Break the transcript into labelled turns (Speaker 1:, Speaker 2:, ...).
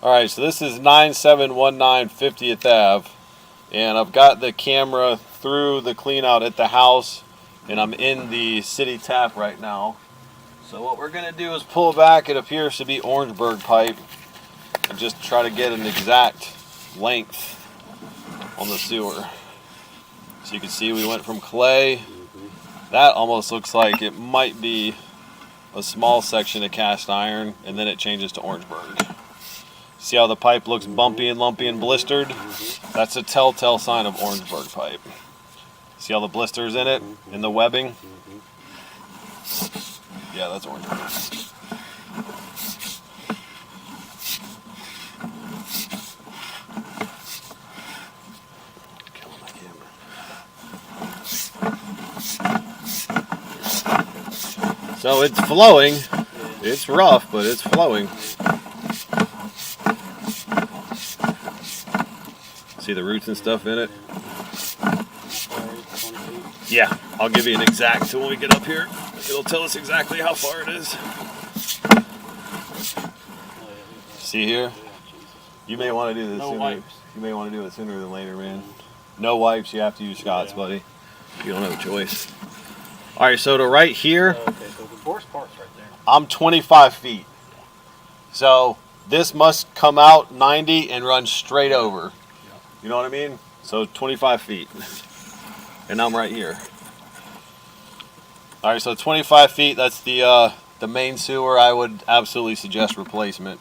Speaker 1: Alright, so this is 9719 50th Ave, and I've got the camera through the clean out at the house, and I'm in the city tap right now. So what we're going to do is pull back. It appears to be Orangeburg pipe, and just try to get an exact length on the sewer. So you can see we went from clay. That almost looks like it might be a small section of cast iron, and then it changes to Orangeburg. See how the pipe looks bumpy and lumpy and blistered? That's a telltale sign of Orangeburg pipe. See all the blisters in it, in the webbing? Yeah, that's Orangeburg. Killing my camera. So it's flowing. It's rough, but it's flowing. See the roots and stuff in it? Yeah, I'll give you an exact till we get up here. It'll tell us exactly how far it is. See here? You may want to do this sooner. You may want to do it sooner than later, man. No wipes, you have to use Scott's, buddy. You don't have a choice. Alright, so to right here,
Speaker 2: Okay, so the worst part's right there.
Speaker 1: I'm 25 feet. So this must come out 90 and run straight over. You know what I mean? So 25 feet. And I'm right here. Alright, so 25 feet, that's the main sewer. I would absolutely suggest replacement.